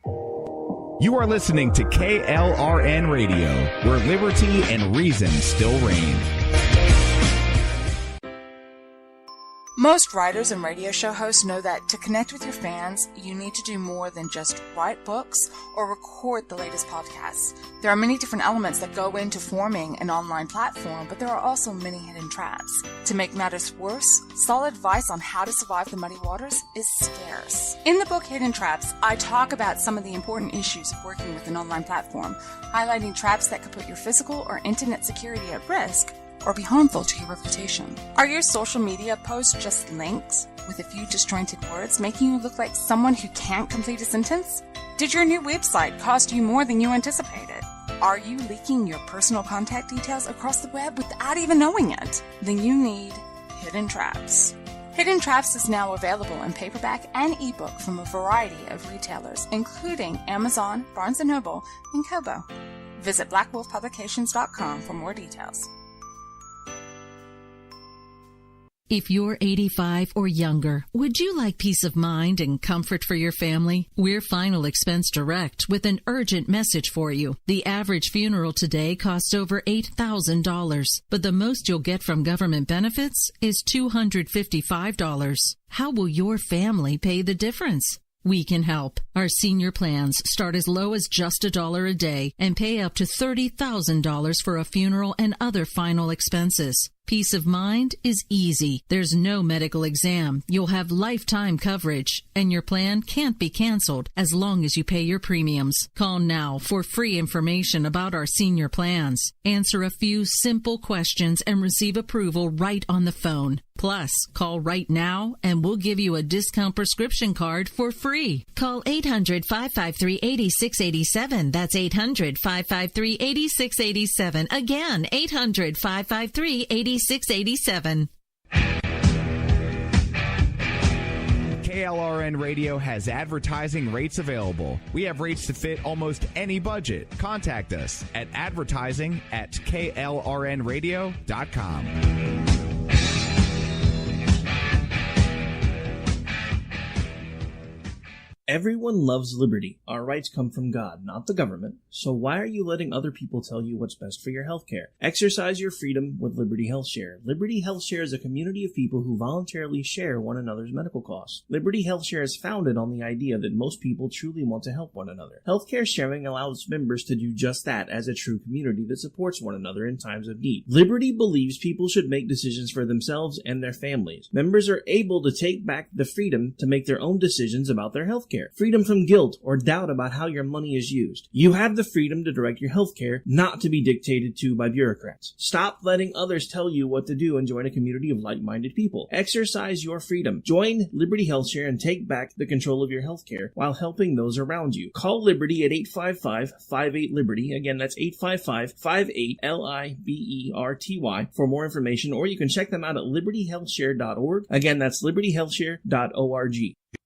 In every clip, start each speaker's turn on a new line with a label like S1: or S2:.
S1: You are listening to KLRN Radio, where liberty and reason still reign.
S2: Most writers and radio show hosts know that to connect with your fans, you need to do more than just write books or record the latest podcasts. There are many different elements that go into forming an online platform, but there are also many hidden traps. To make matters worse, solid advice on how to survive the muddy waters is scarce. In the book Hidden Traps, I talk about some of the important issues of working with an online platform, highlighting traps that could put your physical or internet security at risk or be harmful to your reputation. Are your social media posts just links with a few disjointed words, making you look like someone who can't complete a sentence? Did your new website cost you more than you anticipated? Are you leaking your personal contact details across the web without even knowing it? Then you need Hidden Traps. Hidden Traps is now available in paperback and ebook from a variety of retailers, including Amazon, Barnes & Noble, and Kobo. Visit blackwolfpublications.com for more details.
S3: If you're 85 or younger, would you like peace of mind and comfort for your family? We're Final Expense Direct with an urgent message for you. The average funeral today costs over $8,000, but the most you'll get from government benefits is $255. How will your family pay the difference? We can help. Our senior plans start as low as just $1 a day and pay up to $30,000 for a funeral and other final expenses. Peace of mind is easy. There's no medical exam. You'll have lifetime coverage, and your plan can't be canceled as long as you pay your premiums. Call now for free information about our senior plans. Answer a few simple questions and receive approval right on the phone. Plus, call right now and we'll give you a discount prescription card for free. Call 800-553-8687. That's 800-553-8687. Again, 800-553-8687.
S1: KLRN Radio has advertising rates available. We have rates to fit almost any budget. Contact us at advertising@klrnradio.com.
S4: Everyone loves liberty. Our rights come from God, not the government. So why are you letting other people tell you what's best for your health care? Exercise your freedom with Liberty Health Share. Liberty Health Share is a community of people who voluntarily share one another's medical costs. Liberty Health Share is founded on the idea that most people truly want to help one another. Healthcare sharing allows members to do just that as a true community that supports one another in times of need. Liberty believes people should make decisions for themselves and their families. Members are able to take back the freedom to make their own decisions about their health care. Freedom from guilt or doubt about how your money is used. You have the freedom to direct your health care, not to be dictated to by bureaucrats. Stop letting others tell you what to do and join a community of like-minded people. Exercise your freedom. Join Liberty Health Share and take back the control of your health care while helping those around you. Call Liberty at 855-58-LIBERTY. Again, that's 855-58-LIBERTY for more information, or you can check them out at libertyhealthshare.org. Again, that's libertyhealthshare.org.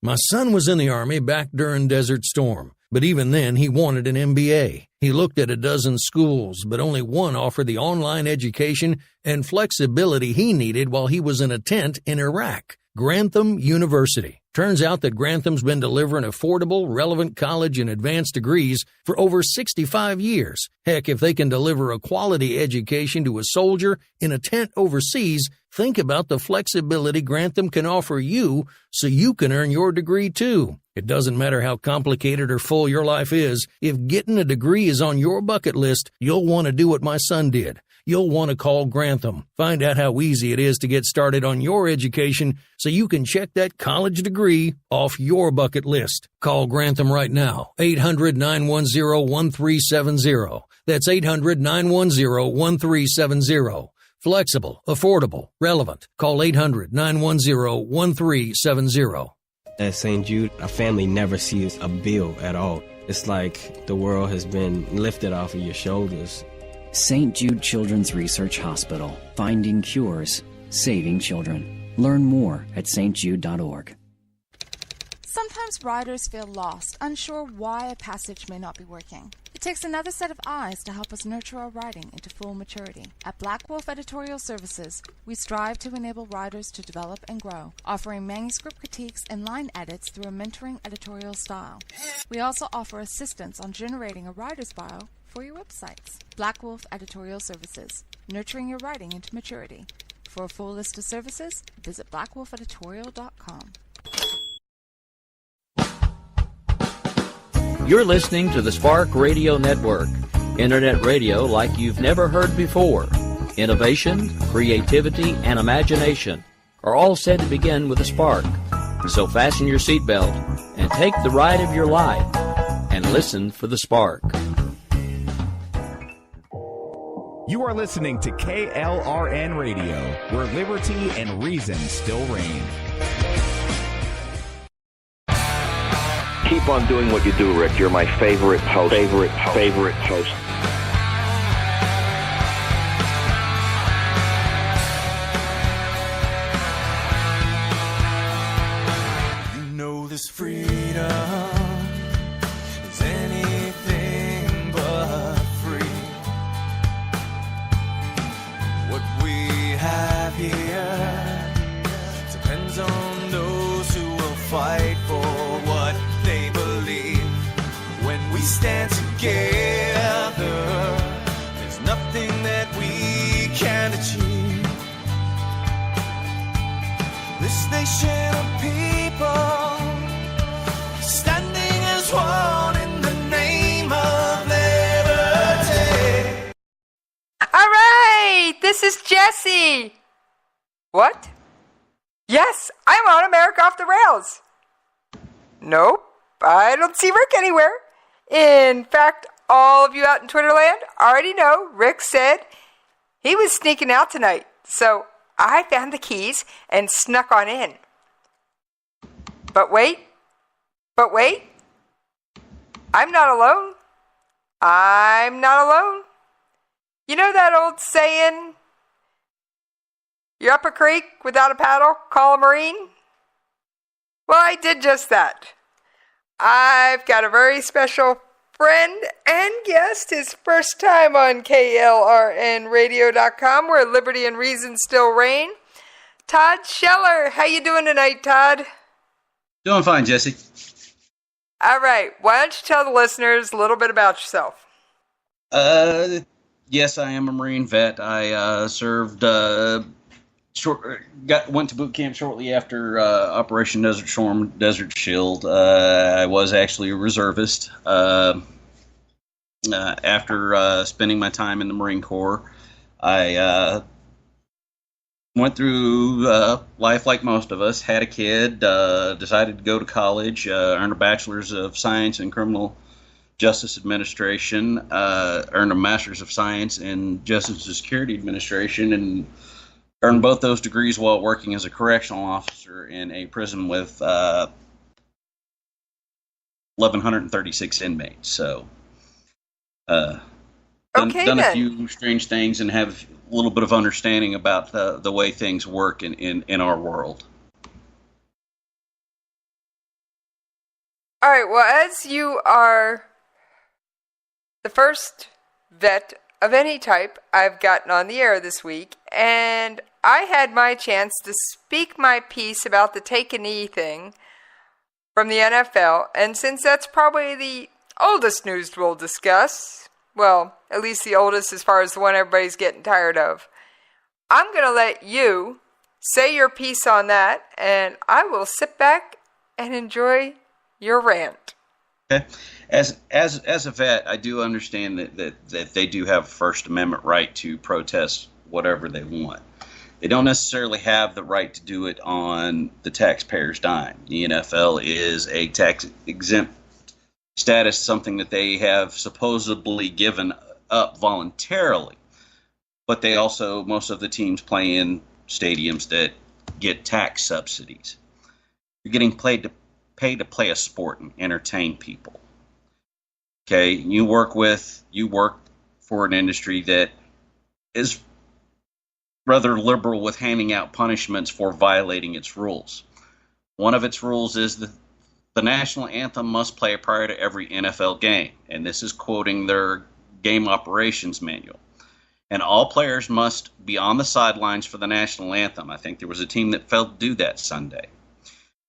S5: My son was in the Army back during Desert Storm, but even then he wanted an MBA. He looked at a dozen schools, but only one offered the online education and flexibility he needed while he was in a tent in Iraq. Grantham University. Turns out that Grantham's been delivering affordable, relevant college and advanced degrees for over 65 years. Heck, if they can deliver a quality education to a soldier in a tent overseas, think about the flexibility Grantham can offer you so you can earn your degree too. It doesn't matter how complicated or full your life is. If getting a degree is on your bucket list, you'll want to do what my son did. You'll want to call Grantham. Find out how easy it is to get started on your education so you can check that college degree off your bucket list. Call Grantham right now. 800-910-1370. That's 800-910-1370. Flexible, affordable, relevant. Call 800-910-1370.
S6: At St. Jude, a family never sees a bill at all. It's like the world has been lifted off of your shoulders.
S7: St. Jude Children's Research Hospital. Finding cures. Saving children. Learn more at stjude.org.
S2: Sometimes writers feel lost, unsure why a passage may not be working. It takes another set of eyes to help us nurture our writing into full maturity. At Black Wolf Editorial Services, we strive to enable writers to develop and grow, offering manuscript critiques and line edits through a mentoring editorial style. We also offer assistance on generating a writer's bio for your websites. Black Wolf Editorial Services, nurturing your writing into maturity. For a full list of services, visit blackwolfeditorial.com.
S8: You're listening to the Spark Radio Network, internet radio like you've never heard before. Innovation, creativity, and imagination are all said to begin with a spark. So fasten your seatbelt and take the ride of your life and listen for the spark.
S1: You are listening to KLRN Radio, where liberty and reason still reign.
S9: Keep on doing what you do, Rick. You're my favorite host. Favorite host.
S10: You know this freedom is anything but free. What we have here depends on those who will fight for what they believe. When we stand together, there's nothing that we can't achieve. This nation of people standing as one in the name of liberty.
S11: All right, this is Jessie. What? Yes, I'm on America Off the Rails. Nope, I don't see Rick anywhere. In fact, all of you out in Twitterland already know Rick said he was sneaking out tonight. So I found the keys and snuck on in. But wait, I'm not alone. You know that old saying, you're up a creek without a paddle, call a Marine? Well, I did just that. I've got a very special friend and guest, his first time on KLRNRadio.com, where liberty and reason still reign. Todd Scheller, how you doing tonight, Todd?
S12: Doing fine, Jessie.
S11: All right, why don't you tell the listeners a little bit about yourself?
S12: Yes, I am a Marine vet. I served, went to boot camp shortly after Operation Desert Storm, Desert Shield. I was actually a reservist. After spending my time in the Marine Corps, I went through life like most of us, had a kid, decided to go to college, earned a bachelor's of science in criminal justice administration, earned a master's of science in justice and security administration, and earned both those degrees while working as a correctional officer in a prison with 1,136 inmates. So, done a few strange things and have a little bit of understanding about the way things work in our world.
S11: All right, well, as you are the first vet of any type I've gotten on the air this week, and I had my chance to speak my piece about the take a knee thing from the NFL, and since that's probably the oldest news we'll discuss, well, at least the oldest as far as the one everybody's getting tired of, I'm going to let you say your piece on that, and I will sit back and enjoy your rant.
S12: Okay. As a vet, I do understand that they do have a First Amendment right to protest whatever they want. They don't necessarily have the right to do it on the taxpayer's dime. The NFL is a tax-exempt status, something that they have supposedly given up voluntarily. But they also, most of the teams play in stadiums that get tax subsidies. You're getting paid to play a sport and entertain people. Okay, you work for an industry that is rather liberal with handing out punishments for violating its rules. One of its rules is the the national anthem must play prior to every NFL game. And this is quoting their game operations manual. And all players must be on the sidelines for the national anthem. I think there was a team that failed to do that Sunday.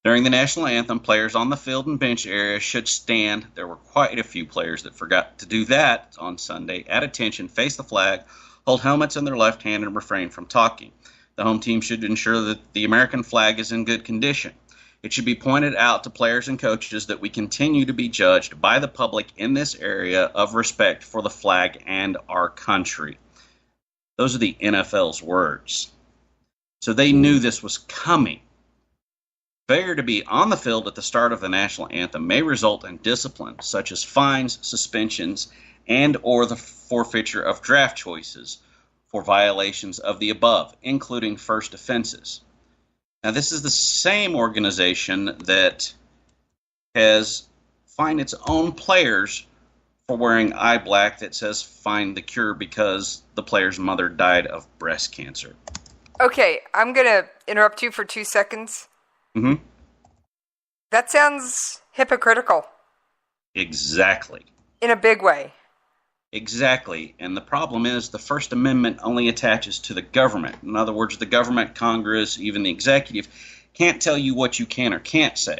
S12: During the national anthem, players on the field and bench area should stand. There were quite a few players that forgot to do that on Sunday. At attention, face the flag, hold helmets in their left hand, and refrain from talking. The home team should ensure that the American flag is in good condition. It should be pointed out to players and coaches that we continue to be judged by the public in this area of respect for the flag and our country. Those are the NFL's words. So they knew this was coming. Failure to be on the field at the start of the national anthem may result in discipline, such as fines, suspensions, and or the forfeiture of draft choices for violations of the above, including first offenses. Now, this is the same organization that has fined its own players for wearing eye black that says find the cure because the player's mother died of breast cancer.
S11: Okay, I'm going to interrupt you for 2 seconds.
S12: Mm-hmm.
S11: That sounds hypocritical.
S12: Exactly.
S11: In a big way.
S12: Exactly. And the problem is the First Amendment only attaches to the government. In other words, the government, Congress, even the executive can't tell you what you can or can't say.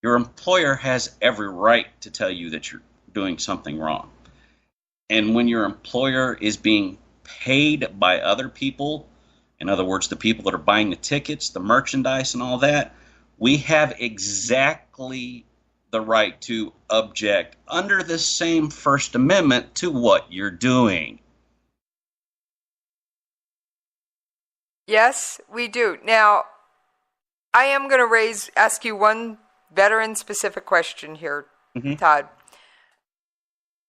S12: Your employer has every right to tell you that you're doing something wrong. And when your employer is being paid by other people, in other words, the people that are buying the tickets, the merchandise and all that, we have exactly the right to object under the same First Amendment to what you're doing.
S11: Yes, we do. Now, I am going to ask you one veteran-specific question here, Todd.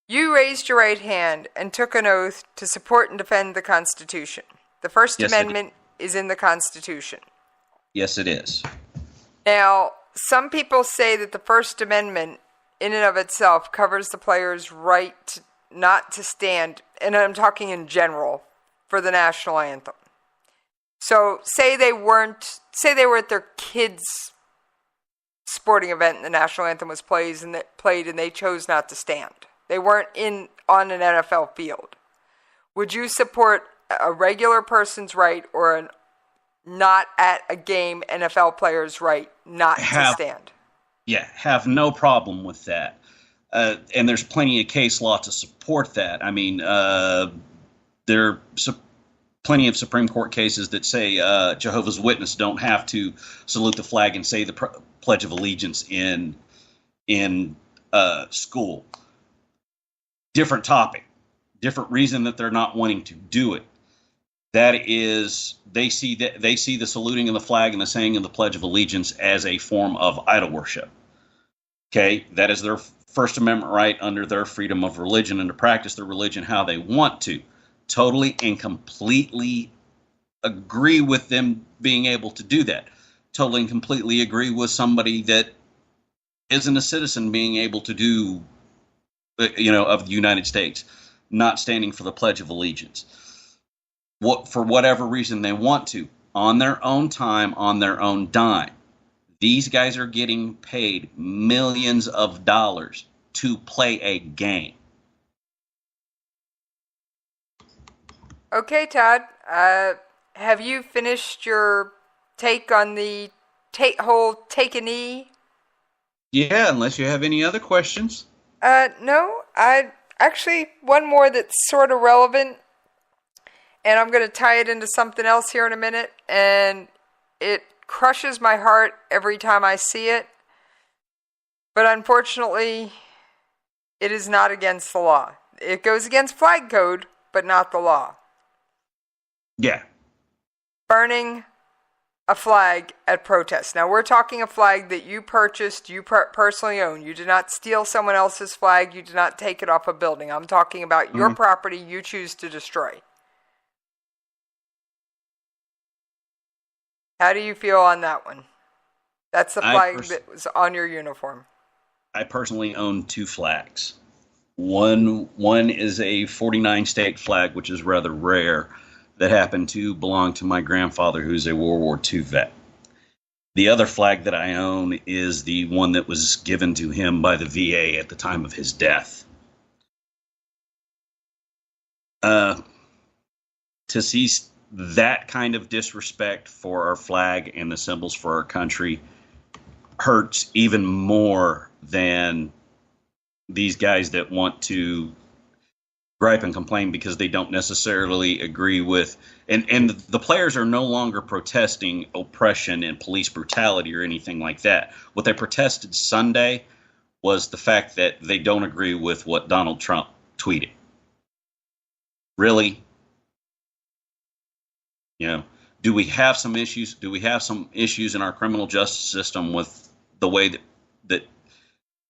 S11: You raised your right hand and took an oath to support and defend the Constitution. The First Amendment is in the Constitution.
S12: Yes, it is.
S11: Now, some people say that the First Amendment, in and of itself, covers the player's right not to stand, and I'm talking in general, for the national anthem. So, say they were at their kids' sporting event and the national anthem was played and they chose not to stand. They weren't on an NFL field. Would you support a regular person's right or an not at a game NFL player's right not to stand?
S12: Yeah, have no problem with that. And there's plenty of case law to support that. I mean, there are plenty of Supreme Court cases that say Jehovah's Witnesses don't have to salute the flag and say the Pledge of Allegiance in school. Different topic, different reason that they're not wanting to do it. That is, they see the saluting of the flag and the saying of the Pledge of Allegiance as a form of idol worship. Okay, that is their First Amendment right under their freedom of religion and to practice their religion how they want to. Totally and completely agree with them being able to do that. Totally and completely agree with somebody that isn't a citizen being able to do, of the United States, not standing for the Pledge of Allegiance. For whatever reason they want to, on their own time, on their own dime. These guys are getting paid millions of dollars to play a game.
S11: Okay, Todd. Have you finished your take on the whole take a knee?
S12: Yeah, unless you have any other questions.
S11: No. Actually, one more that's sort of relevant. And I'm going to tie it into something else here in a minute. And it crushes my heart every time I see it. But unfortunately, it is not against the law. It goes against flag code, but not the law.
S12: Yeah.
S11: Burning a flag at protests. Now, we're talking a flag that you purchased, you personally own. You did not steal someone else's flag. You did not take it off a building. I'm talking about your property you choose to destroy. How do you feel on that one? That's the flag that was on your uniform.
S12: I personally own two flags. One is a 49 state flag, which is rather rare, that happened to belong to my grandfather, who's a World War II vet. The other flag that I own is the one that was given to him by the VA at the time of his death. To see that kind of disrespect for our flag and the symbols for our country hurts even more than these guys that want to gripe and complain because they don't necessarily agree with, and the players are no longer protesting oppression and police brutality or anything like that. What they protested Sunday was the fact that they don't agree with what Donald Trump tweeted. Really? You know, do we have some issues? Do we have some issues in our criminal justice system with the way that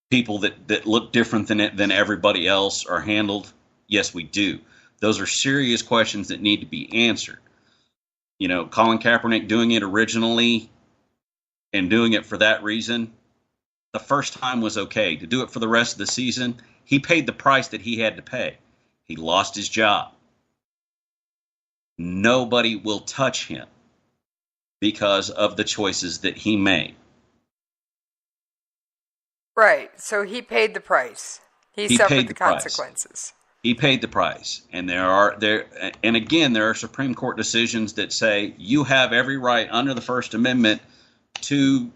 S12: people that look different than everybody else are handled? Yes, we do. Those are serious questions that need to be answered. You know, Colin Kaepernick doing it originally and doing it for that reason, the first time was okay. To do it for the rest of the season, he paid the price that he had to pay. He lost his job. Nobody will touch him because of the choices that he made.
S11: Right. So he paid the price. He suffered the consequences.
S12: He paid the price. And there are Supreme Court decisions that say you have every right under the First Amendment to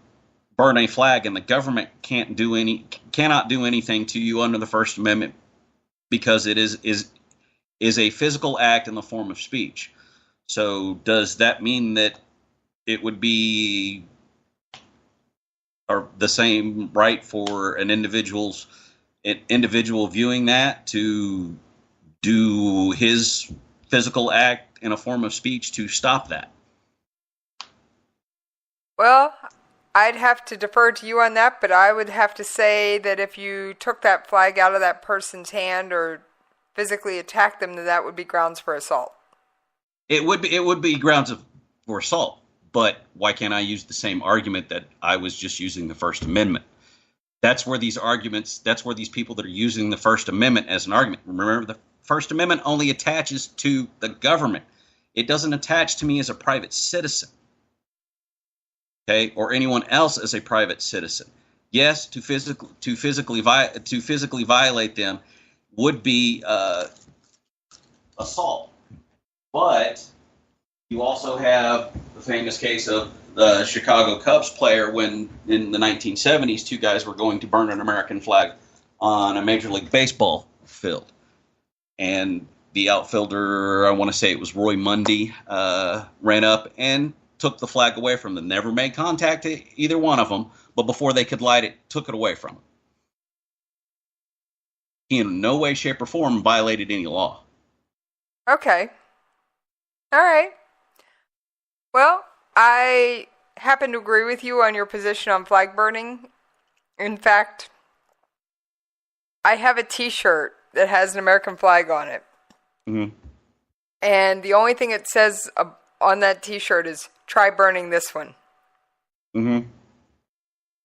S12: burn a flag, and the government cannot do anything to you under the First Amendment because it is a physical act in the form of speech. So does that mean that it would be the same right for an individual viewing that to do his physical act in a form of speech to stop that?
S11: Well, I'd have to defer to you on that, but I would have to say that if you took that flag out of that person's hand or physically attacked them, then that would be grounds for assault.
S12: It would be grounds for assault, but why can't I use the same argument that I was just using the First Amendment? That's where these people that are using the First Amendment as an argument. Remember, the First Amendment only attaches to the government. It doesn't attach to me as a private citizen. Okay, or anyone else as a private citizen. Yes, to physically violate them would be assault. But you also have the famous case of the Chicago Cubs player when, in the 1970s, two guys were going to burn an American flag on a Major League Baseball field. And the outfielder, I want to say it was Roy Mundy, ran up and took the flag away from them. Never made contact to either one of them, but before they could light it, took it away from them. He in no way, shape, or form violated any law.
S11: Okay. All right. Well, I happen to agree with you on your position on flag burning. In fact, I have a T-shirt that has an American flag on it.
S12: Mm-hmm.
S11: And the only thing it says on that T-shirt is, try burning this one.
S12: Mm-hmm.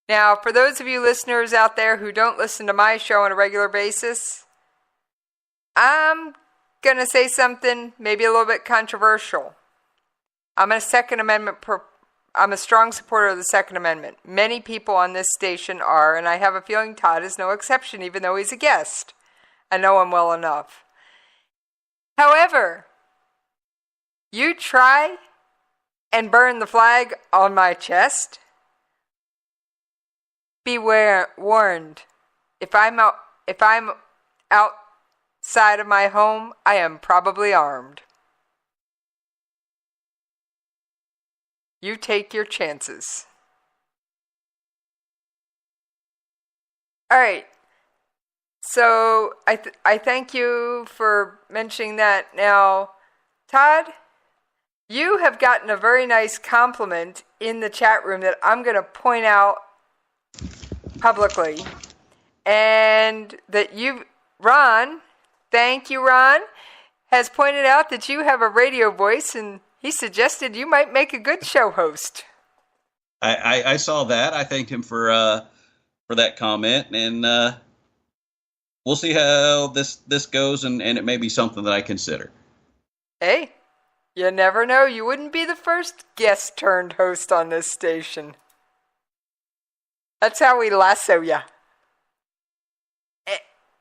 S11: Now, for those of you listeners out there who don't listen to my show on a regular basis, I'm going to say something maybe a little bit controversial. I'm a strong supporter of the Second Amendment. Many people on this station are, and I have a feeling Todd is no exception, even though he's a guest. I know him well enough. However, you try and burn the flag on my chest, be warned. If I'm outside of my home, I am probably armed. You take your chances. All right. So I thank you for mentioning that. Now, Todd, you have gotten a very nice compliment in the chat room that I'm going to point out publicly. And that Ron, thank you, Ron, has pointed out that you have a radio voice, and he suggested you might make a good show host.
S12: I saw that. I thanked him for that comment, and we'll see how this goes, and it may be something that I consider.
S11: Hey, you never know. You wouldn't be the first guest-turned-host on this station. That's how we lasso ya.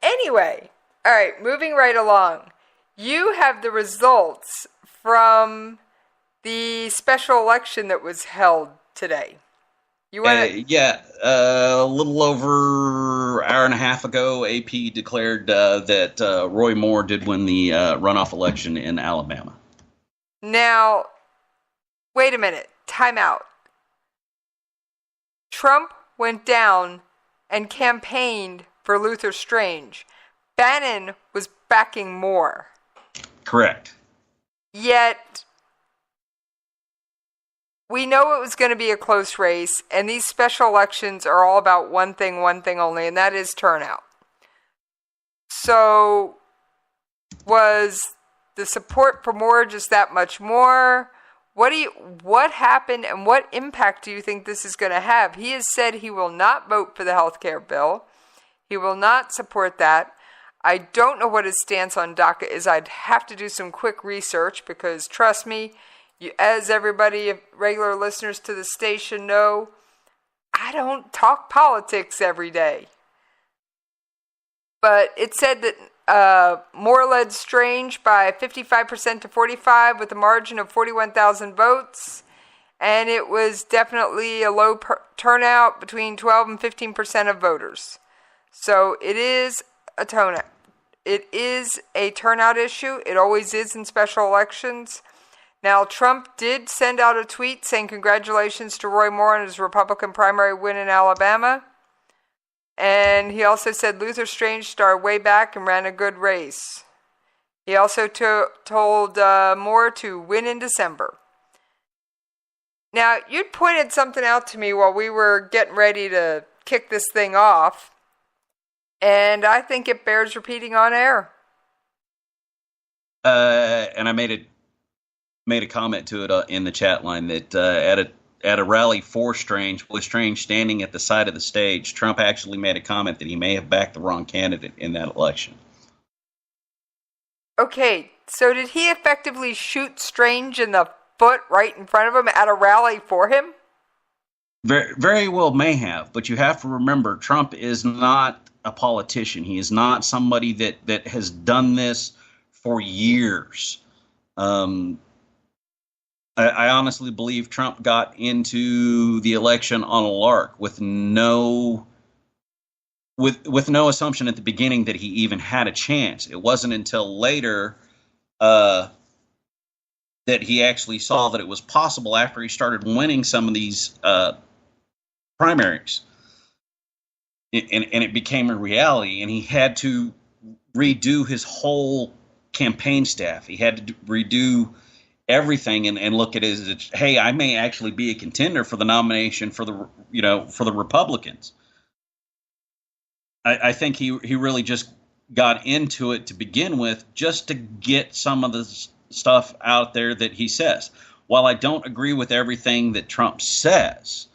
S11: Anyway, all right, moving right along. You have the results from the special election that was held today. You want to?
S12: A little over an hour and a half ago, AP declared that Roy Moore did win the runoff election in Alabama.
S11: Now, wait a minute. Time out. Trump went down and campaigned for Luther Strange. Bannon was backing Moore.
S12: Correct.
S11: Yet, we know it was going to be a close race, and these special elections are all about one thing only, and that is turnout. So, was the support for Moore just that much more? What happened, and what impact do you think this is going to have? He has said he will not vote for the health care bill. He will not support that. I don't know what his stance on DACA is. I'd have to do some quick research because, trust me, as everybody, regular listeners to the station know, I don't talk politics every day. But it said that Moore led Strange by 55% to 45% with a margin of 41,000 votes. And it was definitely a low turnout, between 12 and 15% of voters. So it is a turnout. It is a turnout issue. It always is in special elections. Now, Trump did send out a tweet saying congratulations to Roy Moore on his Republican primary win in Alabama. And he also said Luther Strange started way back and ran a good race. He also told Moore to win in December. Now, you'd pointed something out to me while we were getting ready to kick this thing off. And I think it bears repeating on air.
S12: And I made a comment to it in the chat line that at a rally for Strange, with Strange standing at the side of the stage, Trump actually made a comment that he may have backed the wrong candidate in that election.
S11: Okay, so did he effectively shoot Strange in the foot right in front of him at a rally for him?
S12: Very, very well may have, but you have to remember, Trump is not a politician. He is not somebody that has done this for years. I honestly believe Trump got into the election on a lark with no assumption at the beginning that he even had a chance. It wasn't until later that he actually saw that it was possible after he started winning some of these primaries. And it became a reality, and he had to redo his whole campaign staff. He had to redo everything and look at it as, hey, I may actually be a contender for the nomination for the Republicans. I think he really just got into it to begin with, just to get some of the stuff out there that he says. While I don't agree with everything that Trump says,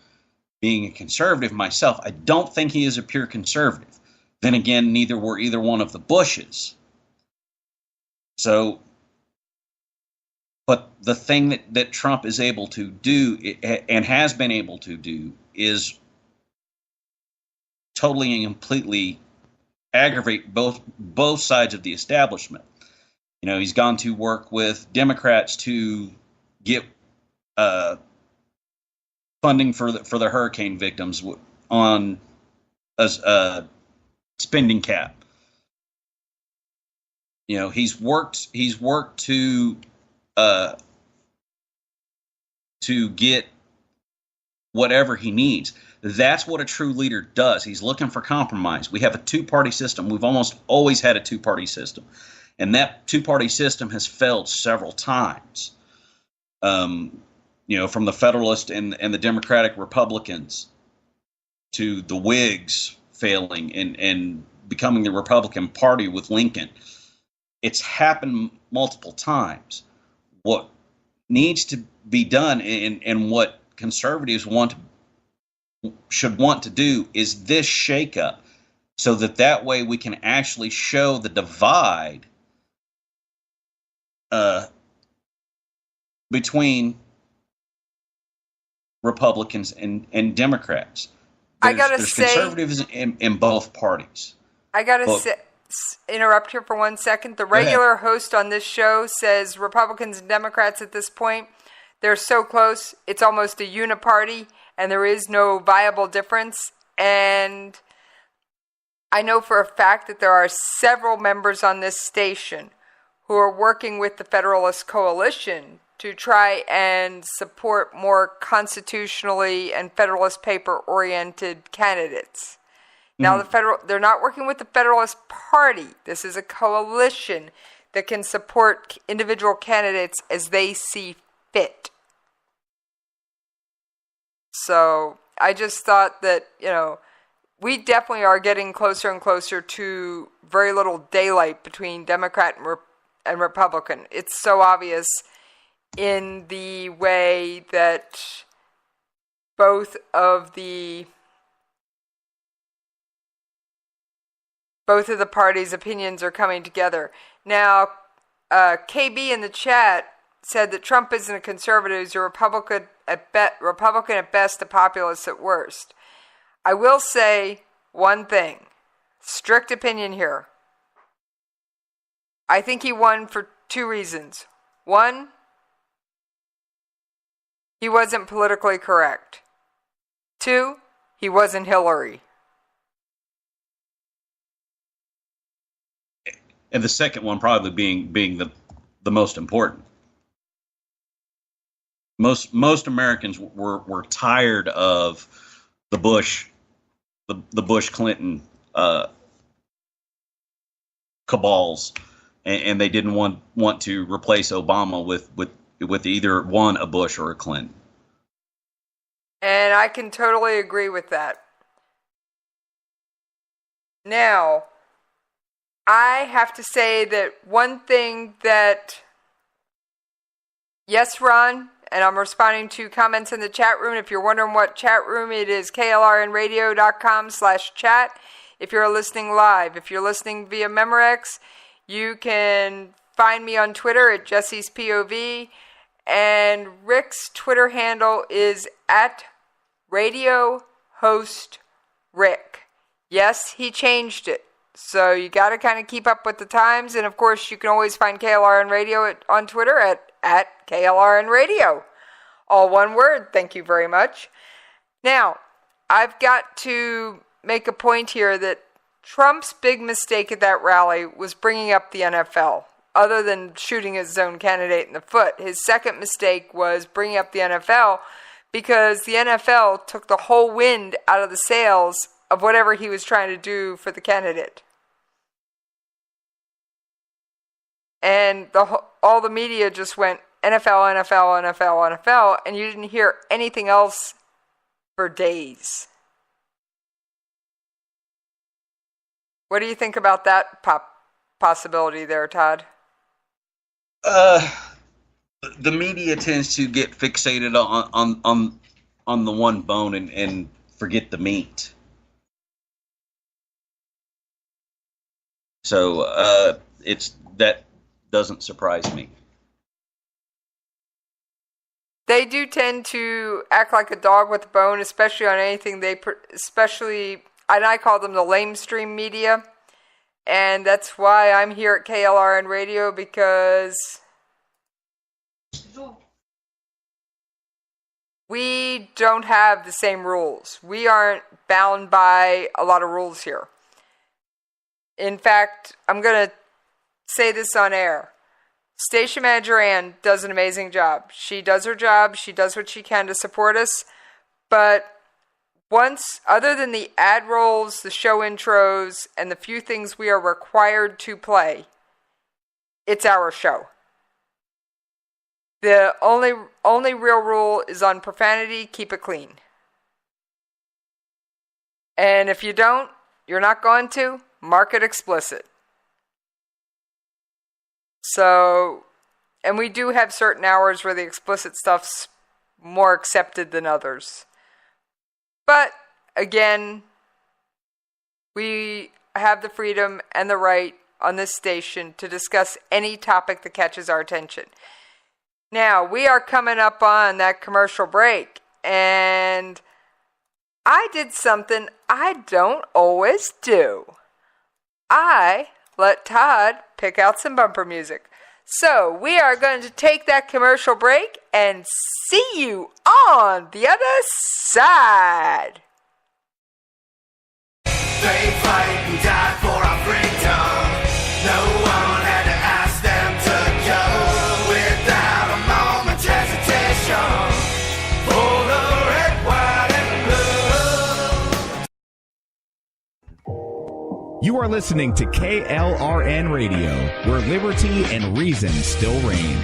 S12: being a conservative myself, I don't think he is a pure conservative. Then again, neither were either one of the Bushes. So, but the thing that Trump is able to do and has been able to do is totally and completely aggravate both sides of the establishment. You know, he's gone to work with Democrats to get funding for the hurricane victims on a spending cap. You know, he's worked to get whatever he needs. That's what a true leader does. He's looking for compromise. We have a two-party system. We've almost always had a two-party system. And that two-party system has failed several times. You know, from the Federalist and the Democratic Republicans to the Whigs failing and becoming the Republican Party with Lincoln. It's happened multiple times. What needs to be done and what conservatives should want to do is this shakeup, so that way we can actually show the divide between Republicans and Democrats. There's conservatives in both parties.
S11: I gotta interrupt here for 1 second. The regular host on this show says Republicans and Democrats at this point, they're so close, it's almost a uniparty, and there is no viable difference. And I know for a fact that there are several members on this station who are working with the Federalist Coalition to try and support more constitutionally and Federalist paper-oriented candidates. Now, they're not working with the Federalist Party. This is a coalition that can support individual candidates as they see fit. So I just thought that, we definitely are getting closer and closer to very little daylight between Democrat and Republican. It's so obvious in the way that both of the parties' opinions are coming together. Now, KB in the chat said that Trump isn't a conservative, he's a Republican at best, a populist at worst. I will say one thing, strict opinion here. I think he won for two reasons. One, he wasn't politically correct. Two, he wasn't Hillary.
S12: And the second one probably being the most important. Most Americans were tired of the Bush Clinton cabals, and they didn't want to replace Obama with either one, a Bush or a Clinton.
S11: And I can totally agree with that. Now, I have to say that one thing that, yes, Ron, and I'm responding to comments in the chat room. If you're wondering what chat room, it is klrnradio.com/chat. If you're listening live, if you're listening via Memorex, you can find me on Twitter at Jessie's POV, and Rick's Twitter handle is at Radio Host Rick. Yes, he changed it. So you got to kind of keep up with the times. And, of course, you can always find KLRN Radio on Twitter at KLRN Radio. All one word. Thank you very much. Now, I've got to make a point here that Trump's big mistake at that rally was bringing up the NFL. Other than shooting his own candidate in the foot, his second mistake was bringing up the NFL because the NFL took the whole wind out of the sails of whatever he was trying to do for the candidate. And all the media just went NFL, NFL, NFL, NFL, and you didn't hear anything else for days. What do you think about that possibility there, Todd?
S12: The media tends to get fixated on the one bone and forget the meat. So that doesn't surprise me.
S11: They do tend to act like a dog with a bone, especially on anything and I call them the lamestream media. And that's why I'm here at KLRN Radio, because we don't have the same rules. We aren't bound by a lot of rules here. In fact, I'm going to say this on air. Station Manager Ann does an amazing job. She does her job. She does what she can to support us. But other than the ad rolls, the show intros, and the few things we are required to play, it's our show. The only real rule is on profanity, keep it clean. And if you don't, you're not going to, mark it explicit. So, and we do have certain hours where the explicit stuff's more accepted than others. But, again, we have the freedom and the right on this station to discuss any topic that catches our attention. Now, we are coming up on that commercial break, and I did something I don't always do. I let Todd pick out some bumper music. So we are going to take that commercial break and see you on the other side.
S10: They fight and die for our freedom. No one had to ask them to go without a moment's hesitation. For the red, white, and blue.
S1: You are listening to KLRN Radio, where liberty and reason still reign.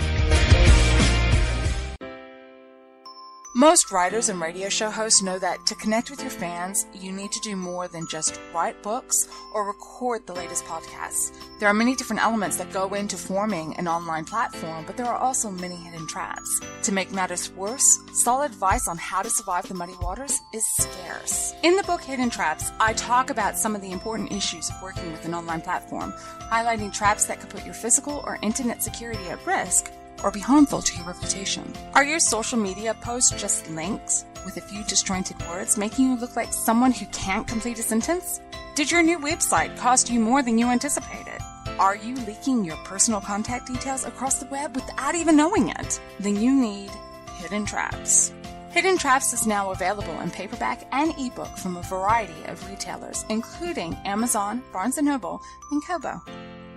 S2: Most writers and radio show hosts know that to connect with your fans, you need to do more than just write books or record the latest podcasts. There are many different elements that go into forming an online platform, but there are also many hidden traps. To make matters worse, solid advice on how to survive the muddy waters is scarce. In the book Hidden Traps, I talk about some of the important issues of working with an online platform, highlighting traps that could put your physical or internet security at risk or be harmful to your reputation. Are your social media posts just links with a few disjointed words, making you look like someone who can't complete a sentence? Did your new website cost you more than you anticipated? Are you leaking your personal contact details across the web without even knowing it? Then you need Hidden Traps. Hidden Traps is now available in paperback and ebook from a variety of retailers, including Amazon, Barnes & Noble, and Kobo.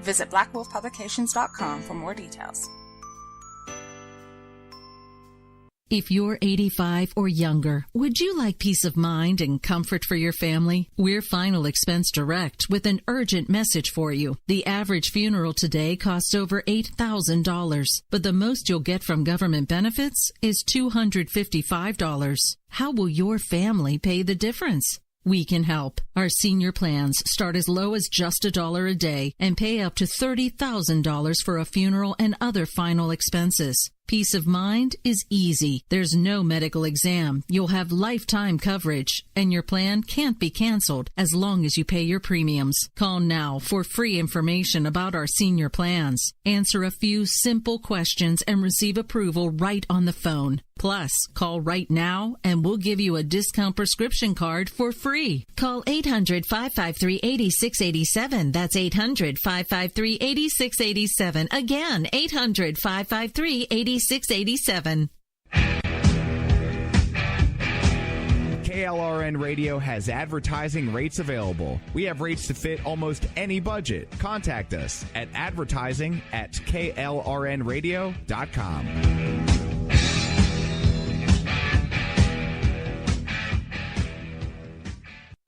S2: Visit blackwolfpublications.com for more details.
S3: If you're 85 or younger, would you like peace of mind and comfort for your family? We're Final Expense Direct with an urgent message for you. The average funeral today costs over $8,000, but the most you'll get from government benefits is $255. How will your family pay the difference? We can help. Our senior plans start as low as just $1 a day and pay up to $30,000 for a funeral and other final expenses. Peace of mind is easy. There's no medical exam. You'll have lifetime coverage, and your plan can't be canceled as long as you pay your premiums. Call now for free information about our senior plans. Answer a few simple questions and receive approval right on the phone. Plus, call right now and we'll give you a discount prescription card for free. Call 800-553-8687. That's 800-553-8687. Again, 800-553-8687.
S1: KLRN Radio has advertising rates available. We have rates to fit almost any budget. Contact us at advertising@klrnradio.com.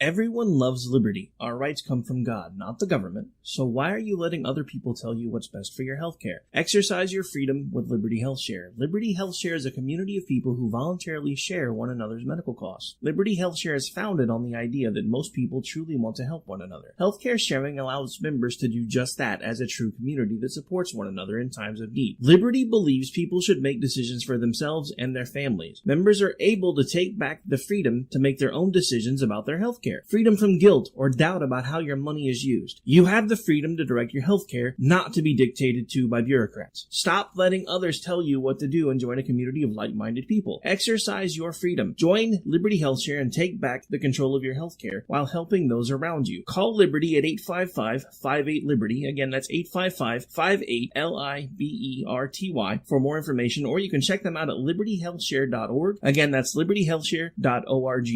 S4: Everyone loves liberty. Our rights come from God, not the government. So why are you letting other people tell you what's best for your health care? Exercise your freedom with Liberty Health Share. Liberty Health Share is a community of people who voluntarily share one another's medical costs. Liberty Health Share is founded on the idea that most people truly want to help one another. Healthcare sharing allows members to do just that as a true community that supports one another in times of need. Liberty believes people should make decisions for themselves and their families. Members are able to take back the freedom to make their own decisions about their health care. Freedom from guilt or doubt about how your money is used. You have the freedom to direct your health care, not to be dictated to by bureaucrats. Stop letting others tell you what to do and join a community of like-minded people. Exercise your freedom. Join Liberty Health Share and take back the control of your health care while helping those around you. Call Liberty at 855-58-LIBERTY. Again, that's 855-58-LIBERTY for more information, or you can check them out at libertyhealthshare.org. Again, that's libertyhealthshare.org.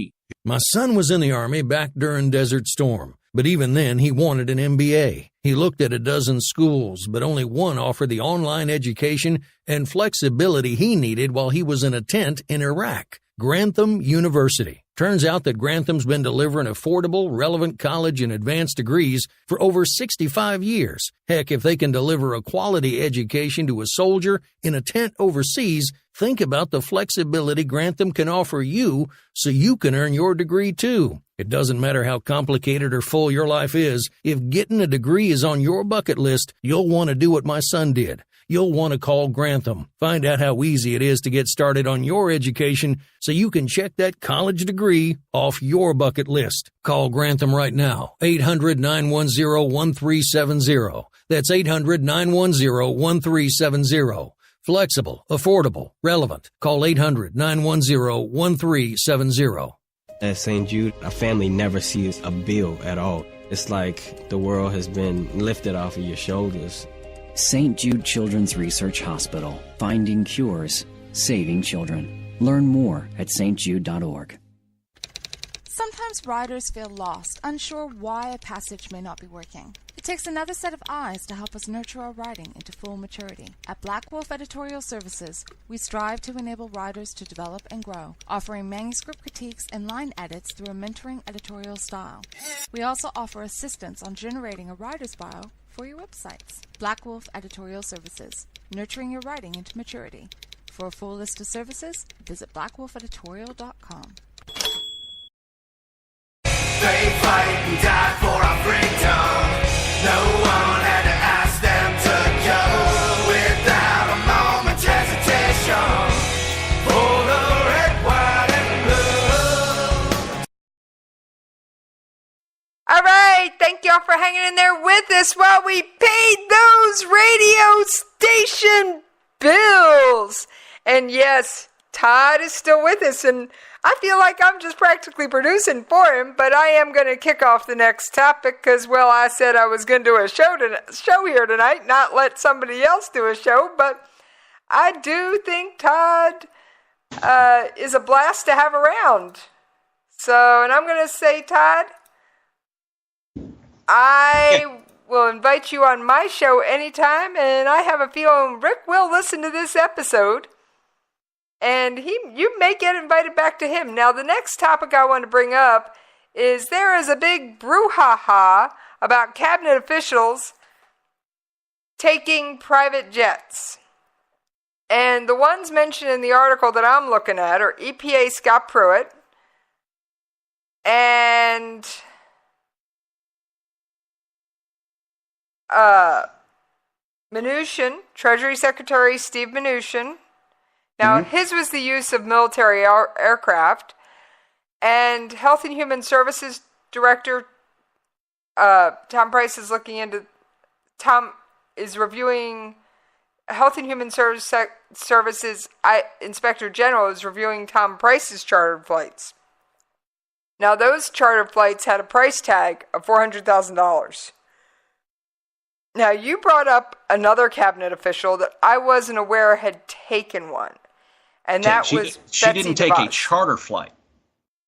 S5: My son was in the Army back during Desert Storm, but even then he wanted an MBA. He looked at a dozen schools, but only one offered the online education and flexibility he needed while he was in a tent in Iraq. Grantham University. Turns out that Grantham's been delivering affordable, relevant college and advanced degrees for over 65 years. Heck, if they can deliver a quality education to a soldier in a tent overseas, think about the flexibility Grantham can offer you so you can earn your degree too. It doesn't matter how complicated or full your life is. If getting a degree is on your bucket list, you'll want to do what my son did. You'll want to call Grantham. Find out how easy it is to get started on your education so you can check that college degree off your bucket list. Call Grantham right now. 800-910-1370. That's 800-910-1370. Flexible, affordable, relevant. Call 800-910-1370.
S6: At St. Jude, a family never sees a bill at all. It's like the world has been lifted off of your shoulders.
S7: St. Jude Children's Research Hospital. Finding cures, saving children. Learn more at stjude.org.
S2: Sometimes riders feel lost, unsure why a passage may not be working. It takes another set of eyes to help us nurture our writing into full maturity. At Black Wolf Editorial Services, we strive to enable writers to develop and grow, offering manuscript critiques and line edits through a mentoring editorial style. We also offer assistance on generating a writer's bio for your websites. Black Wolf Editorial Services, nurturing your writing into maturity. For a full list of services, visit blackwolfeditorial.com.
S10: They fight and die for our freedom. No one had to ask them to go without a moment's hesitation. For the red, white, and blue.
S11: All right, thank y'all for hanging in there with us while we paid those radio station bills. And yes, Todd is still with us, and I feel like I'm just practically producing for him, but I am going to kick off the next topic because, well, I said I was going to do a show here tonight, not let somebody else do a show, but I do think Todd is a blast to have around. So, and I'm going to say, Todd, I will invite you on my show anytime, and I have a feeling Rick will listen to this episode. And you may get invited back to him. Now, the next topic I want to bring up is there is a big brouhaha about cabinet officials taking private jets. And the ones mentioned in the article that I'm looking at are EPA Scott Pruitt and Mnuchin, Treasury Secretary Steve Mnuchin. Now, his was the use of military aircraft, and Health and Human Services Director Tom Price is looking into. Tom is reviewing. Health and Human Services Inspector General is reviewing Tom Price's chartered flights. Now, those chartered flights had a price tag of $400,000. Now, you brought up another cabinet official that I wasn't aware had taken one. And that was
S12: she didn't take a charter flight.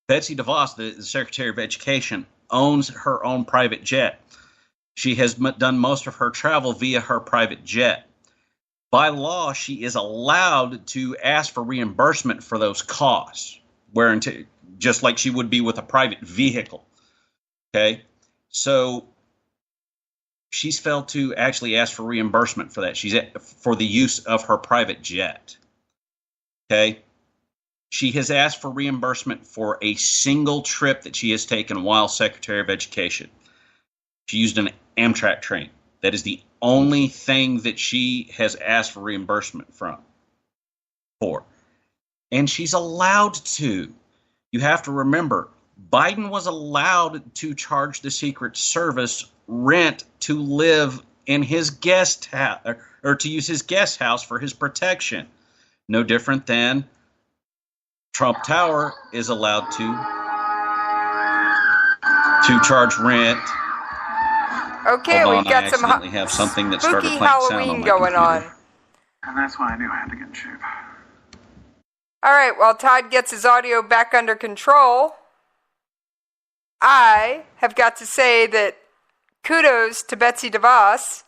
S12: Betsy DeVos, the Secretary of Education, owns her own private jet. She has done most of her travel via her private jet. By law, she is allowed to ask for reimbursement for those costs, just like she would be with a private vehicle. Okay? So she's failed to actually ask for reimbursement for that. For the use of her private jet. Okay. She has asked for reimbursement for a single trip that she has taken while Secretary of Education. She used an Amtrak train. That is the only thing that she has asked for reimbursement for. And she's allowed to. You have to remember, Biden was allowed to charge the Secret Service rent to live in his guest house, or to use his guest house for his protection. No different than Trump Tower is allowed to charge rent.
S11: Okay,
S12: Hold
S11: we
S12: on,
S11: got
S12: I
S11: some
S12: accidentally have something that started
S11: spooky
S12: playing sound
S11: Halloween
S12: on my
S11: going
S12: computer.
S11: on.
S13: And that's why I knew I had to get in shape.
S11: All right, while Todd gets his audio back under control, I have got to say that kudos to Betsy DeVos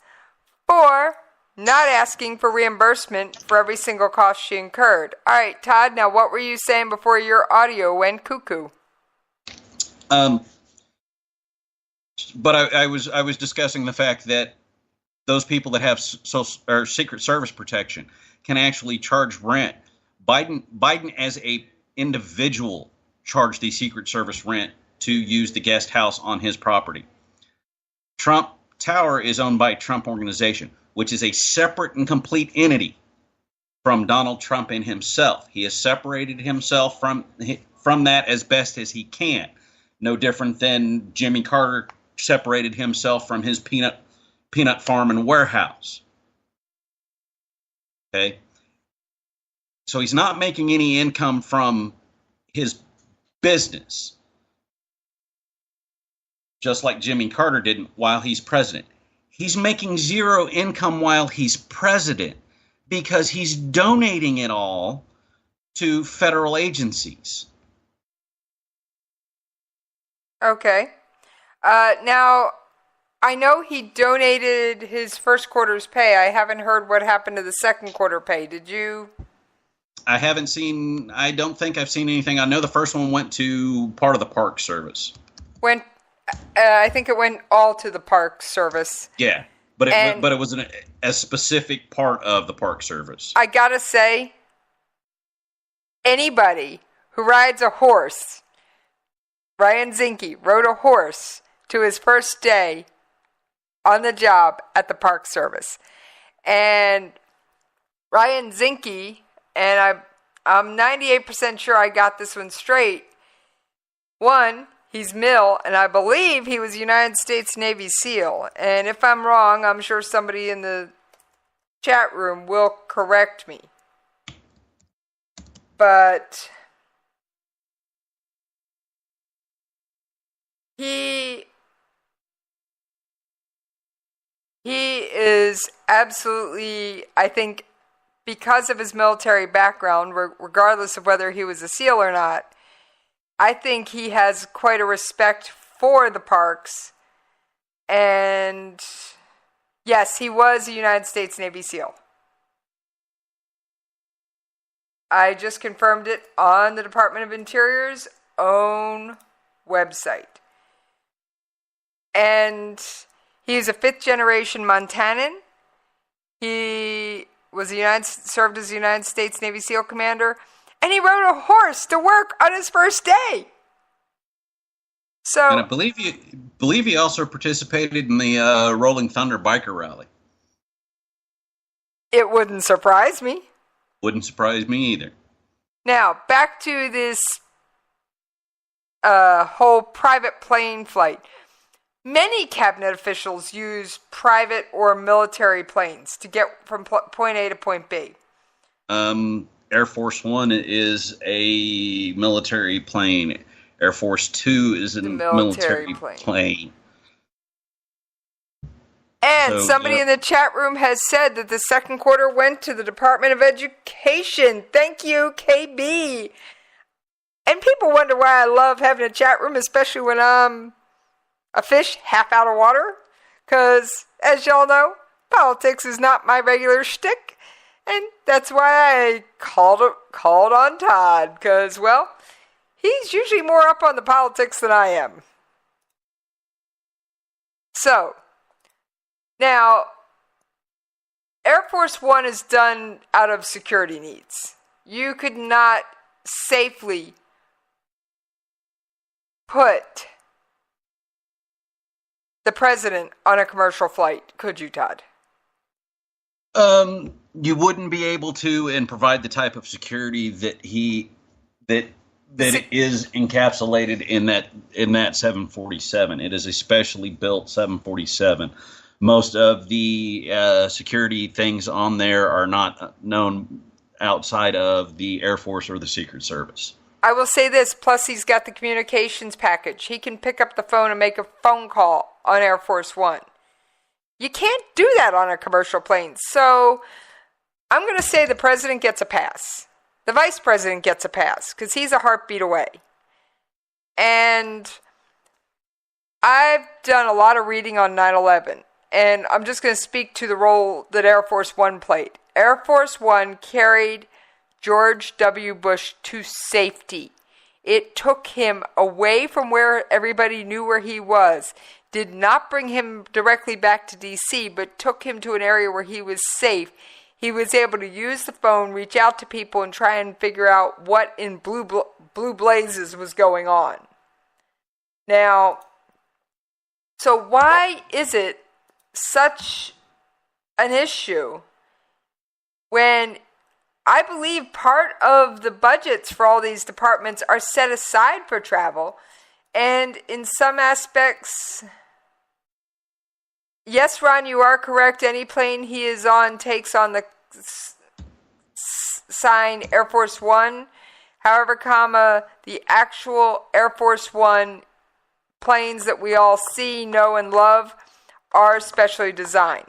S11: for not asking for reimbursement for every single cost she incurred. All right, Todd, now what were you saying before your audio went cuckoo?
S12: But I was discussing the fact that those people that have Secret Service protection can actually charge rent. Biden as a individual charged the Secret Service rent to use the guest house on his property. Trump Tower is owned by Trump Organization, which is a separate and complete entity from Donald Trump and himself. He has separated himself from that as best as he can. No different than Jimmy Carter separated himself from his peanut farm and warehouse. Okay? So he's not making any income from his business, just like Jimmy Carter did while he's president. He's making zero income while he's president because he's donating it all to federal agencies.
S11: Okay. Now, I know he donated his first quarter's pay. I haven't heard what happened to the second quarter pay. Did you?
S12: I don't think I've seen anything. I know the first one went to part of the Park Service.
S11: I think it went all to the Park Service.
S12: Yeah, but it was a specific part of the Park Service.
S11: I gotta say, anybody who rides a horse, Ryan Zinke rode a horse to his first day on the job at the Park Service. And Ryan Zinke, and I'm 98% sure I got this one straight. One, he's Mill, and I believe he was United States Navy SEAL. And if I'm wrong, I'm sure somebody in the chat room will correct me. But he is absolutely, I think, because of his military background, regardless of whether he was a SEAL or not, I think he has quite a respect for the parks. And yes, he was a United States Navy SEAL. I just confirmed it on the Department of Interior's own website. And he's a fifth-generation Montanan. He served as a United States Navy SEAL commander, and he rode a horse to work on his first day. So,
S12: and I believe he also participated in the Rolling Thunder biker rally.
S11: It wouldn't surprise me.
S12: Wouldn't surprise me either.
S11: Now, back to this whole private plane flight. Many cabinet officials use private or military planes to get from point A to point B.
S12: Air Force One is a military plane. Air Force Two is a military plane.
S11: And somebody in the chat room has said that the second quarter went to the Department of Education. Thank you, KB. And people wonder why I love having a chat room, especially when I'm a fish half out of water. Because, as y'all know, politics is not my regular shtick. And that's why I called on Todd. Because, well, he's usually more up on the politics than I am. So, now, Air Force One is done out of security needs. You could not safely put the president on a commercial flight, could you, Todd?
S12: You wouldn't be able to, and provide the type of security that is encapsulated in that 747. It is a specially built 747. Most of the security things on there are not known outside of the Air Force or the Secret Service.
S11: I will say this, plus he's got the communications package. He can pick up the phone and make a phone call on Air Force One. You can't do that on a commercial plane. So I'm going to say the president gets a pass. The vice president gets a pass because he's a heartbeat away. And I've done a lot of reading on 9/11. And I'm just going to speak to the role that Air Force One played. Air Force One carried George W. Bush to safety. It took him away from where everybody knew where he was. Did not bring him directly back to D.C., but took him to an area where he was safe. He was able to use the phone, reach out to people, and try and figure out what in blue blazes was going on. Now, so why is it such an issue when I believe part of the budgets for all these departments are set aside for travel, and in some aspects, yes, Ron, you are correct. Any plane he is on takes on the sign Air Force One. However, the actual Air Force One planes that we all see, know, and love are specially designed.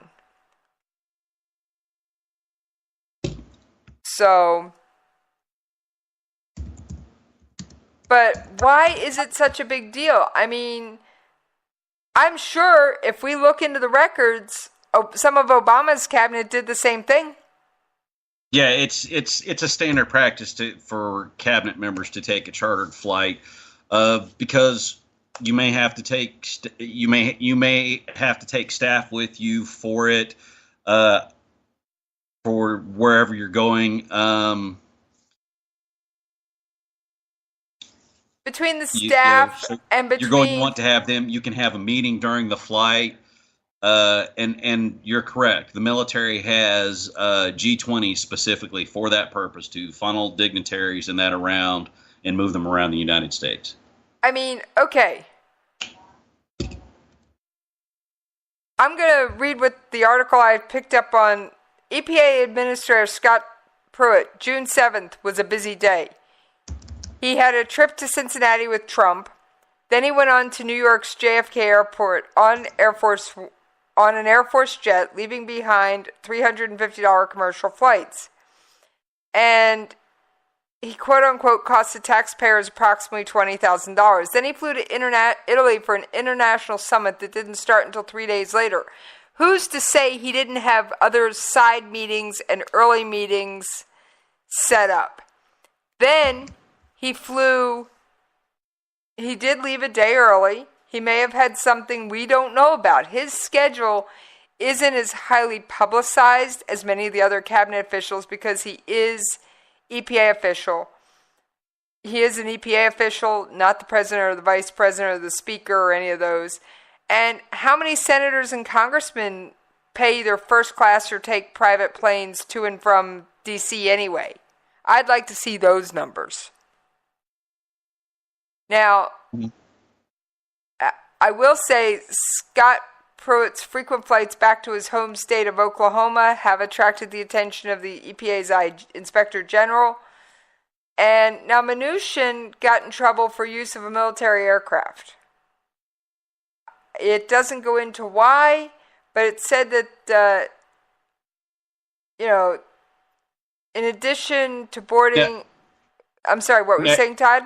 S11: So, but why is it such a big deal? I mean, I'm sure if we look into the records, some of Obama's cabinet did the same thing.
S12: Yeah, it's a standard practice for cabinet members to take a chartered flight, because you may have to take staff with you for it, for wherever you're going.
S11: Between the staff and between...
S12: You're going to want to have them. You can have a meeting during the flight. And you're correct. The military has G20 specifically for that purpose, to funnel dignitaries and that around and move them around the United States.
S11: I mean, okay. I'm going to read what the article I picked up on EPA Administrator Scott Pruitt. June 7th was a busy day. He had a trip to Cincinnati with Trump. Then he went on to New York's JFK Airport on an Air Force jet, leaving behind $350 commercial flights. And he, quote-unquote, cost the taxpayers approximately $20,000. Then he flew to Italy for an international summit that didn't start until 3 days later. Who's to say he didn't have other side meetings and early meetings set up? Then he did leave a day early. He may have had something we don't know about. His schedule isn't as highly publicized as many of the other cabinet officials because he is EPA official. He is an EPA official, not the president or the vice president or the speaker or any of those. And how many senators and congressmen pay either first class or take private planes to and from D.C. anyway? I'd like to see those numbers. Now, I will say Scott Pruitt's frequent flights back to his home state of Oklahoma have attracted the attention of the EPA's Inspector General. And now Mnuchin got in trouble for use of a military aircraft. It doesn't go into why, but it said that, in addition to boarding... Yeah. I'm sorry, what were you saying, Todd?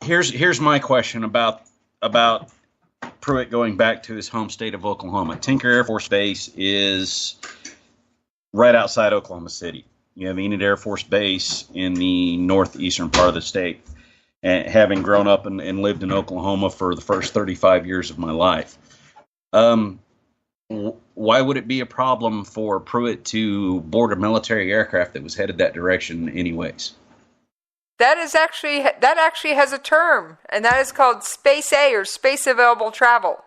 S12: Here's my question about Pruitt going back to his home state of Oklahoma. Tinker Air Force Base is right outside Oklahoma City. You have Enid Air Force Base in the northeastern part of the state. And having grown up and lived in Oklahoma for the first 35 years of my life, why would it be a problem for Pruitt to board a military aircraft that was headed that direction anyways?
S11: That actually has a term, and that is called Space A, or Space Available Travel.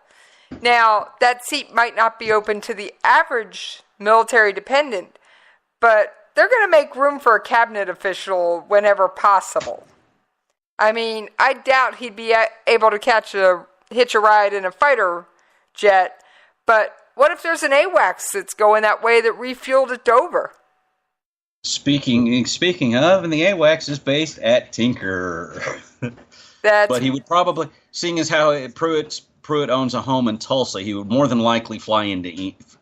S11: Now, that seat might not be open to the average military dependent, but they're going to make room for a cabinet official whenever possible. I mean, I doubt he'd be able to hitch a ride in a fighter jet, but what if there's an AWACS that's going that way that refueled at Dover?
S12: Speaking of, and the AWACS is based at Tinker. But he would probably, seeing as how Pruitt owns a home in Tulsa, he would more than likely fly into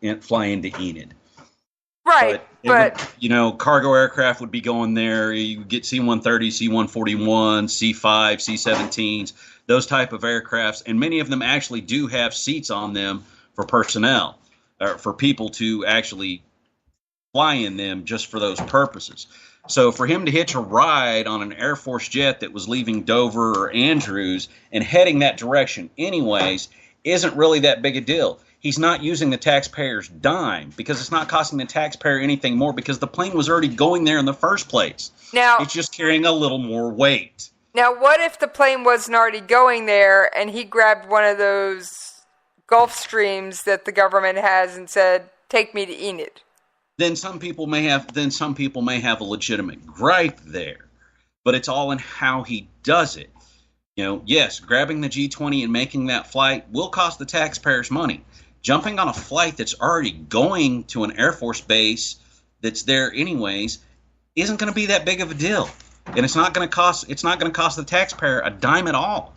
S12: Enid.
S11: Right, but
S12: cargo aircraft would be going there. You get C-130, C-141, C-5, C-17s, those type of aircrafts, and many of them actually do have seats on them for personnel, or for people to actually fly in them just for those purposes. So for him to hitch a ride on an Air Force jet that was leaving Dover or Andrews and heading that direction anyways isn't really that big a deal. He's not using the taxpayer's dime because it's not costing the taxpayer anything more because the plane was already going there in the first place.
S11: Now,
S12: it's just carrying a little more weight.
S11: Now, what if the plane wasn't already going there and he grabbed one of those Gulf Streams that the government has and said, "Take me to Enid"?
S12: Then some people may have a legitimate gripe there, but it's all in how he does it. Yes, grabbing the G20 and making that flight will cost the taxpayers money. Jumping on a flight that's already going to an Air Force base that's there anyways isn't going to be that big of a deal. and it's not going to cost the taxpayer a dime at all.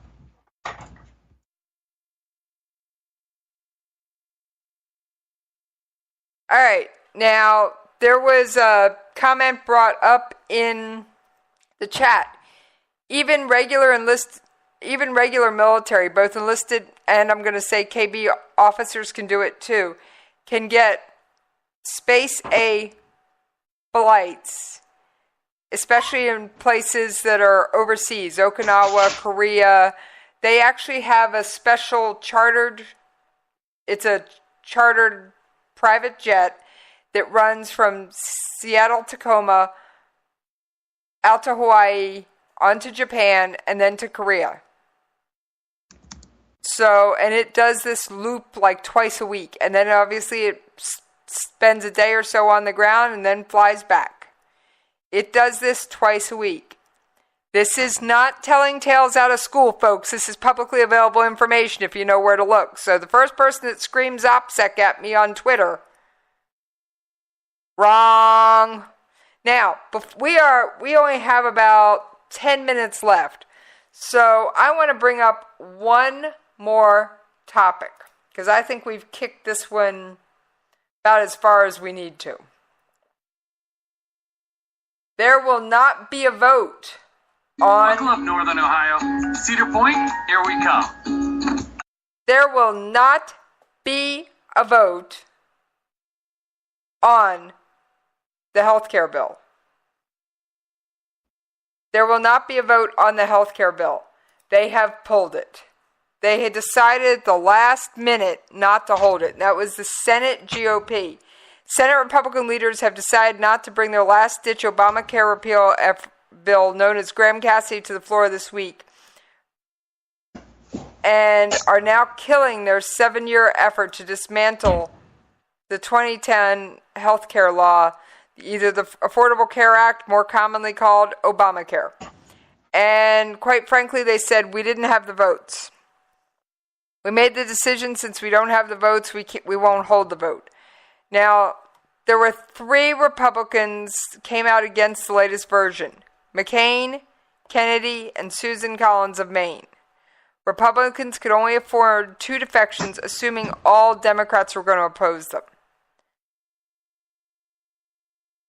S11: All right. Now, there was a comment brought up in the chat. Even regular military, both enlisted and I'm going to say KB officers can do it too, can get Space A flights, especially in places that are overseas, Okinawa, Korea. They actually have a special chartered private jet that runs from Seattle, Tacoma, out to Hawaii, onto Japan, and then to Korea. So, and it does this loop like twice a week, and then obviously it spends a day or so on the ground and then flies back. It does this twice a week. This is not telling tales out of school, folks. This is publicly available information if you know where to look. So the first person that screams OPSEC at me on Twitter, wrong. Now, we only have about 10 minutes left. So I want to bring up one more topic, because I think we've kicked this one about as far as we need to. There will not be a vote on...
S14: Buckle up, Northern Ohio. Cedar Point, here we come.
S11: There will not be a vote on the health care bill. There will not be a vote on the health care bill. They have pulled it. They had decided at the last minute not to hold it. And that was the Senate GOP. Senate Republican leaders have decided not to bring their last-ditch Obamacare repeal bill, known as Graham Cassidy, to the floor this week, and are now killing their 7-year effort to dismantle the 2010 health care law, either the Affordable Care Act, more commonly called Obamacare. And quite frankly, they said, we didn't have the votes. We made the decision, since we don't have the votes, we won't hold the vote. Now, there were 3 Republicans came out against the latest version: McCain, Kennedy, and Susan Collins of Maine. Republicans could only afford 2 defections, assuming all Democrats were going to oppose them.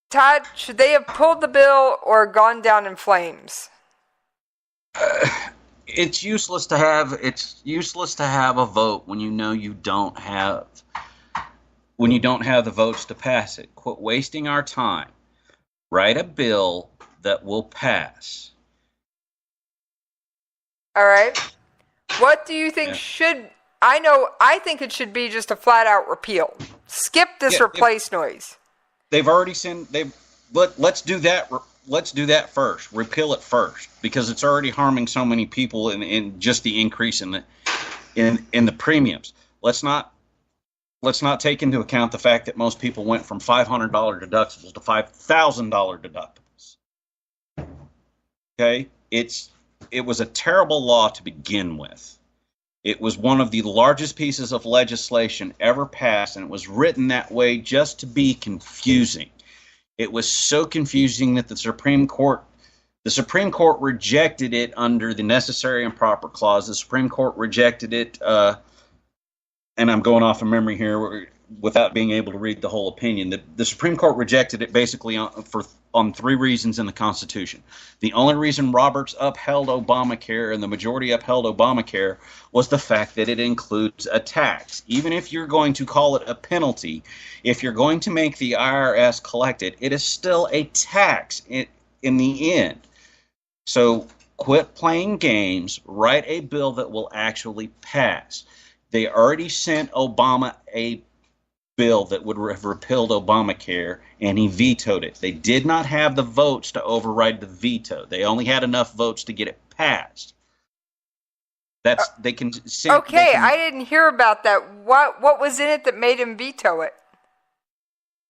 S11: Todd, should they have pulled the bill or gone down in flames?
S12: It's useless to have a vote when you know you don't have the votes to pass it. Quit wasting our time. Write a bill that will pass.
S11: All right. What do you think should... I think it should be just a flat-out repeal. Skip this replace noise.
S12: They've already sent... Let's do that. Let's do that first. Repeal it first, because it's already harming so many people in just the increase in the premiums. Let's not take into account the fact that most people went from $500 deductibles to $5,000 deductibles. Okay? It was a terrible law to begin with. It was one of the largest pieces of legislation ever passed, and it was written that way just to be confusing. It was so confusing that the Supreme Court rejected it under the necessary and proper clause. The Supreme Court rejected it, and I'm going off of memory here without being able to read the whole opinion. The Supreme Court rejected it basically on 3 reasons in the Constitution. The only reason Roberts upheld Obamacare and the majority upheld Obamacare was the fact that it includes a tax. Even if you're going to call it a penalty, if you're going to make the IRS collect it, it is still a tax in the end. So quit playing games. Write a bill that will actually pass. They already sent Obama a bill that would have repealed Obamacare, and he vetoed it. They did not have the votes to override the veto. They only had enough votes to get it passed. They can.
S11: I didn't hear about that. What was in it that made him veto it?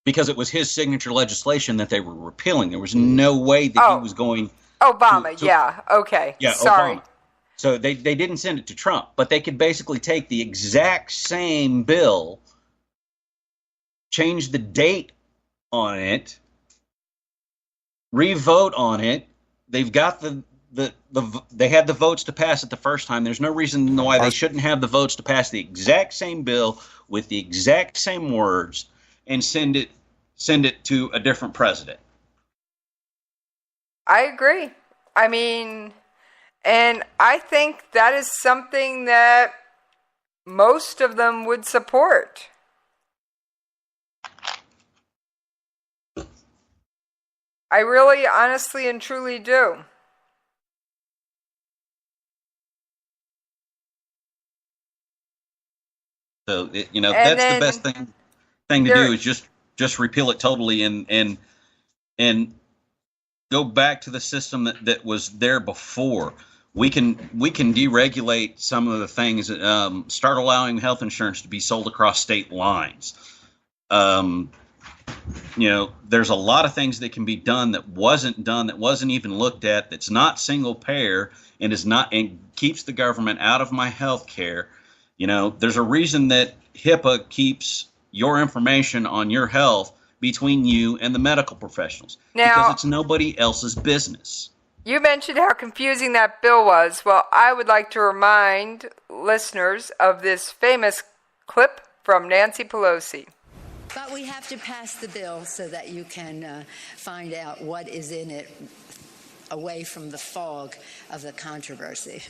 S12: Because it was his signature legislation that they were repealing. There was no way that he was going.
S11: Obama, okay.
S12: Yeah,
S11: sorry.
S12: Obama. So they didn't send it to Trump, but they could basically take the exact same bill, change the date on it, re-vote on it, they've got they had the votes to pass it the first time. There's no reason why they shouldn't have the votes to pass the exact same bill with the exact same words and send it to a different president.
S11: I agree. I mean, and I think that is something that most of them would support. I really, honestly, and truly do.
S12: So, that's the best thing to do is just repeal it totally and go back to the system that was there before. We can deregulate some of the things. Start allowing health insurance to be sold across state lines. There's a lot of things that can be done that wasn't even looked at. That's not single payer and keeps the government out of my health care. There's a reason that HIPAA keeps your information on your health between you and the medical professionals, because it's nobody else's business.
S11: You mentioned how confusing that bill was. Well, I would like to remind listeners of this famous clip from Nancy Pelosi.
S15: But we have to pass the bill so that you can find out what is in it away from the fog of the controversy.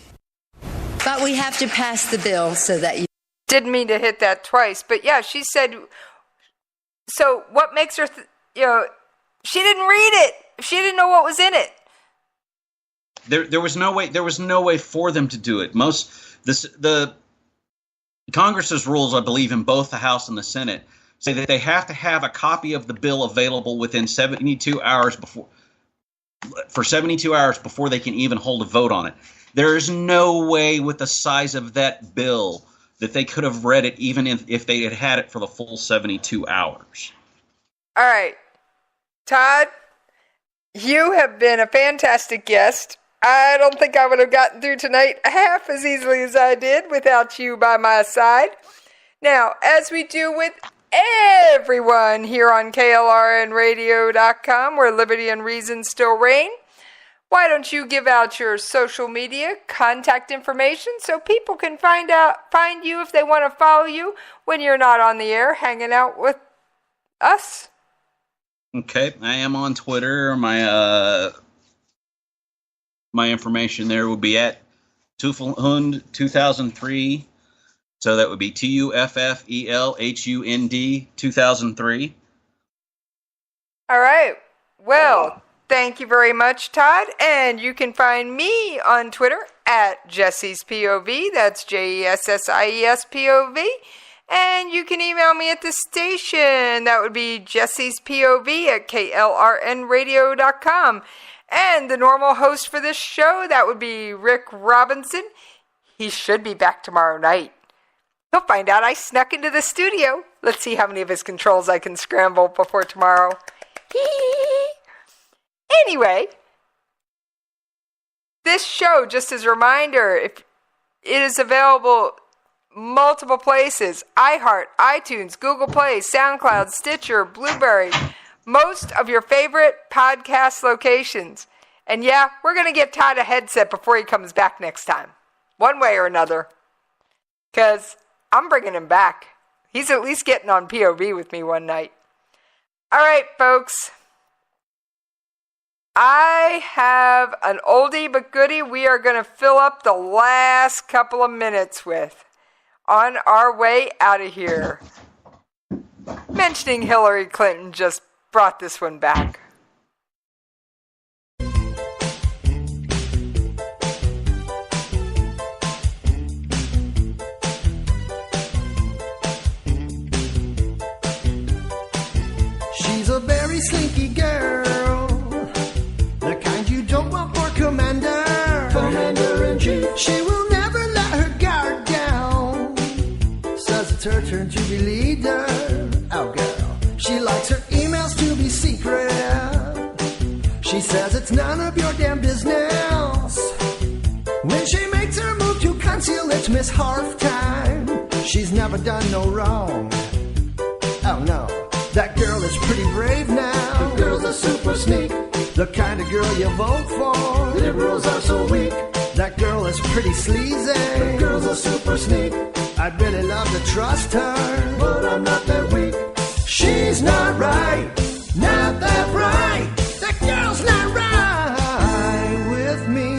S15: But we have to pass the bill so that you...
S11: Didn't mean to hit that twice, but yeah, she said... So what makes her, she didn't read it. She didn't know what was in it.
S12: There was no way for them to do it. The Congress's rules, I believe, in both the House and the Senate, say that they have to have a copy of the bill available within 72 hours before they can even hold a vote on it. There is no way with the size of that bill that they could have read it even if they had it for the full 72 hours.
S11: All right. Todd, you have been a fantastic guest. I don't think I would have gotten through tonight half as easily as I did without you by my side. Now, as we do with everyone here on KLRNRadio.com, where liberty and reason still reign, why don't you give out your social media contact information so people can find you if they want to follow you when you're not on the air hanging out with us?
S12: Okay, I am on Twitter. My information there would be at Tuffelhund 2003. So that would be TUFFELHUND 2003.
S11: All right. Well, thank you very much, Todd. And you can find me on Twitter at Jessie's POV. That's JESSIES POV. And you can email me at the station. That would be Jessie's POV at KLRNRadio.com. And the normal host for this show, that would be Rick Robinson. He should be back tomorrow night. He'll find out I snuck into the studio. Let's see how many of his controls I can scramble before tomorrow. Anyway, this show, just as a reminder, if it is available multiple places: iHeart, iTunes, Google Play, SoundCloud, Stitcher, Blueberry, most of your favorite podcast locations. And yeah, we're going to get Todd a headset before he comes back next time, one way or another, because I'm bringing him back. He's at least getting on POV with me one night. All right, folks. I have an oldie but goodie we are going to fill up the last couple of minutes with on our way out of here. Mentioning Hillary Clinton just brought this one back.
S16: She's a very slinky girl, the kind you don't want for Commander-in-Chief. She will never let her guard down, says it's her turn to be leader. Oh girl, she likes her emails to be secret. She says it's none of your damn business. When she makes her move to conceal, it's Miss Half-Time. She's never done no wrong. Oh no, that girl is pretty brave now. The girl's a super sneak, the kind of girl you vote for. liberals are so weak. That girl is pretty sleazy. That girl's a super sneak. I'd really love to trust her, but I'm not that weak. She's not right, not that right. That girl's not right with me.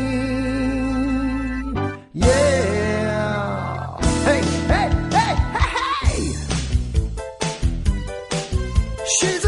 S16: Yeah. Hey, hey, hey, hey, hey. She's